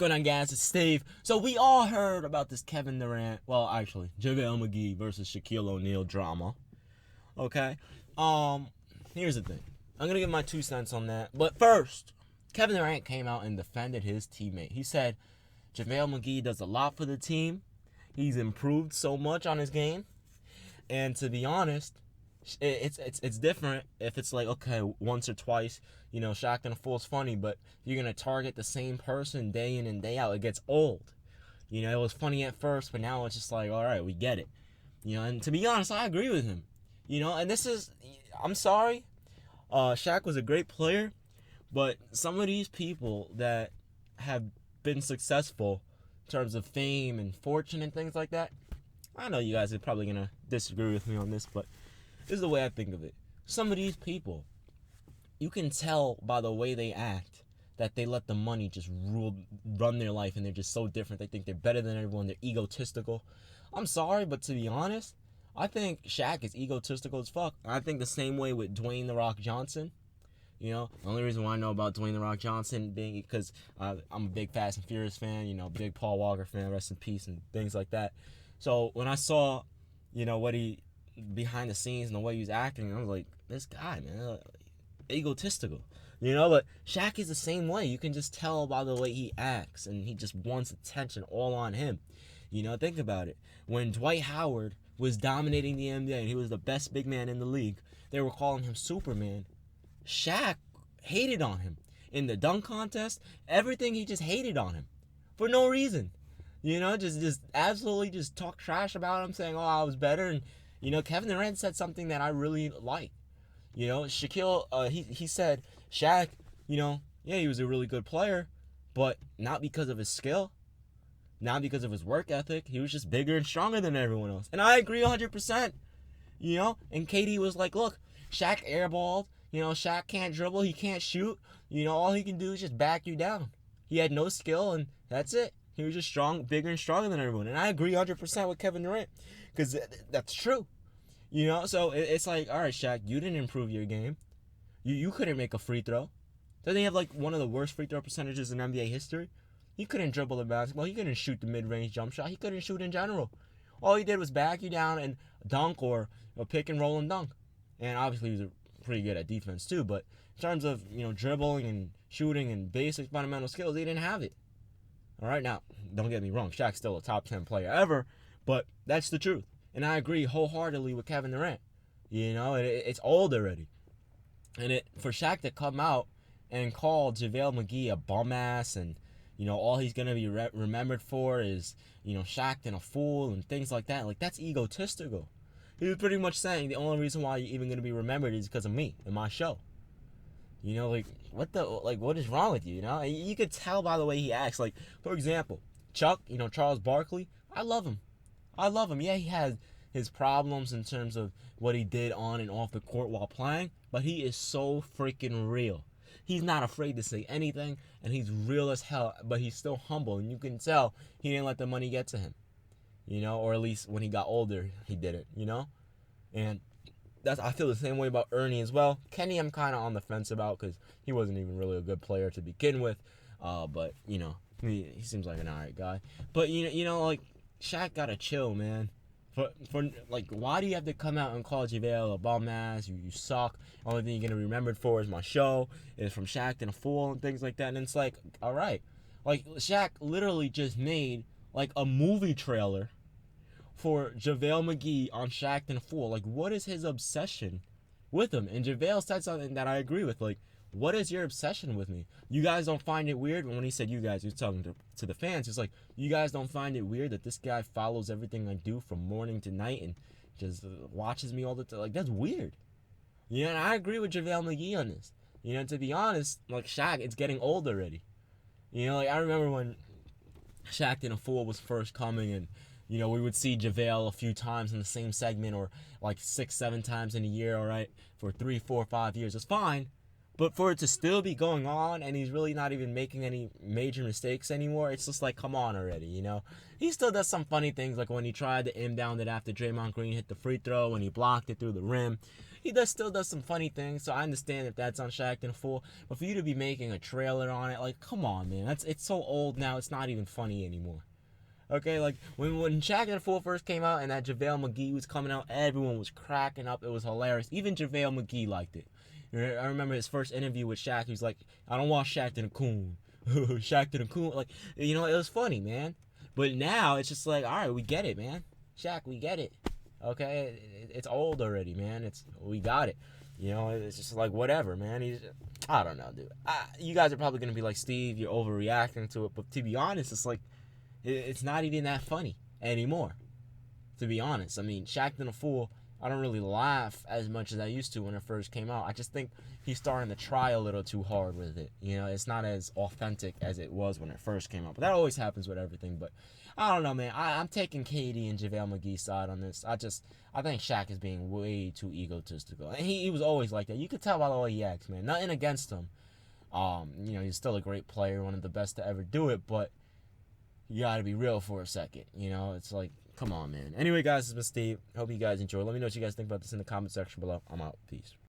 going on, guys? It's Steve. So we all heard about this Kevin Durant, well, actually, Javale McGee versus Shaquille O'Neal drama. Okay? Here's the thing. I'm going to give my 2 cents on that. But first, Kevin Durant came out and defended his teammate. He said, JaVale McGee does a lot for the team. He's improved so much on his game. And to be honest, it's different if it's like, okay, once or twice, Shaq and a Fool's funny, but you're going to target the same person day in and day out. It gets old. It was funny at first, but now it's just like, all right, we get it. And to be honest, I agree with him. And this is, I'm sorry, Shaq was a great player, but some of these people that have been successful in terms of fame and fortune and things like that, I know you guys are probably going to disagree with me on this, but this is the way I think of it. Some of these people, you can tell by the way they act that they let the money just run their life, and they're just so different. They think they're better than everyone. They're egotistical. I'm sorry, but to be honest, I think Shaq is egotistical as fuck. I think the same way with Dwayne "The Rock" Johnson. The only reason why I know about Dwayne "The Rock" Johnson being because I'm a big Fast and Furious fan, big Paul Walker fan, rest in peace, and things like that. So when I saw, what he behind the scenes and the way he was acting, I was like, this guy, man, egotistical. But Shaq is the same way. You can just tell by the way he acts, and he just wants attention all on him. Think about it. When Dwight Howard was dominating the NBA and he was the best big man in the league, they were calling him Superman. Shaq hated on him. In the dunk contest, everything, he just hated on him. For no reason. Just absolutely just talk trash about him, saying, oh, I was better. And, Kevin Durant said something that I really like. Shaquille, he said, Shaq, yeah, he was a really good player, but not because of his skill, not because of his work ethic. He was just bigger and stronger than everyone else. And I agree 100%, And KD was like, look, Shaq airballed. Shaq can't dribble. He can't shoot. All he can do is just back you down. He had no skill, and that's it. He was just bigger and stronger than everyone. And I agree 100% with Kevin Durant, because that's true. So it's like, all right, Shaq, you didn't improve your game. You couldn't make a free throw. Doesn't he have like one of the worst free throw percentages in NBA history? He couldn't dribble the basketball. He couldn't shoot the mid-range jump shot. He couldn't shoot in general. All he did was back you down and dunk or pick and roll and dunk. And obviously he was pretty good at defense too. But in terms of dribbling and shooting and basic fundamental skills, he didn't have it. All right, now don't get me wrong. Shaq's still a top 10 player ever, but that's the truth. And I agree wholeheartedly with Kevin Durant. It's old already. And for Shaq to come out and call JaVale McGee a bum ass, and all he's gonna be remembered for is Shaq and a fool and things like that. Like, that's egotistical. He was pretty much saying the only reason why you're even gonna be remembered is because of me and my show. What is wrong with you? You could tell by the way he acts. Like, for example, Chuck, Charles Barkley. I love him. Yeah, he has his problems in terms of what he did on and off the court while playing, but he is so freaking real. He's not afraid to say anything, and he's real as hell, but he's still humble, and you can tell he didn't let the money get to him. Or at least when he got older, he didn't, And I feel the same way about Ernie as well. Kenny, I'm kind of on the fence about, because he wasn't even really a good player to begin with. But he seems like an alright guy. But like, Shaq gotta chill, man. For like, why do you have to come out and call JaVale a bum ass? You suck. Only thing you're gonna be remembered for is my show. It's from Shaq and a fool and things like that. And it's like, all right, like, Shaq literally just made like a movie trailer for JaVale McGee on Shaq and a Fool. Like, what is his obsession with him? And JaVale said something that I agree with. Like, what is your obsession with me? You guys don't find it weird? When he said you guys, he was talking to the fans. It's like, you guys don't find it weird that this guy follows everything I do from morning to night and just watches me all the time? Like, that's weird. And I agree with JaVale McGee on this. To be honest, like, Shaq, it's getting old already. Like, I remember when Shaq and a Fool was first coming, and we would see JaVale a few times in the same segment, or like 6-7 times in a year, all right, for 3, 4, 5 years. It's fine. But for it to still be going on, and he's really not even making any major mistakes anymore, it's just like, come on already, He still does some funny things, like when he tried to inbound it after Draymond Green hit the free throw and he blocked it through the rim. he still does some funny things, so I understand if that's on Shaq and a Fool. But for you to be making a trailer on it, like, come on, man. It's so old now, it's not even funny anymore. Okay, like when Shaq and the Fool first came out and that JaVale McGee was coming out, everyone was cracking up. It was hilarious. Even JaVale McGee liked it. I remember his first interview with Shaq. He was like, "I don't want Shaq to the coon." Shaq to the coon. Like, it was funny, man. But now it's just like, all right, we get it, man. Shaq, we get it. Okay, it's old already, man. We got it. It's just like whatever, man. I don't know, dude. You guys are probably gonna be like, Steve, you're overreacting to it. But to be honest, it's like it's not even that funny anymore. To be honest, I mean, Shaq and a Fool, I don't really laugh as much as I used to when it first came out. I just think he's starting to try a little too hard with it. It's not as authentic as it was when it first came out. But that always happens with everything. But I don't know, man. I'm taking Katie and JaVale McGee's side on this. I think Shaq is being way too egotistical. And he was always like that. You could tell by the way he acts, man. Nothing against him. He's still a great player, one of the best to ever do it. But you got to be real for a second. It's like, come on, man. Anyway, guys, this has been Steve. Hope you guys enjoy. Let me know what you guys think about this in the comment section below. I'm out. Peace.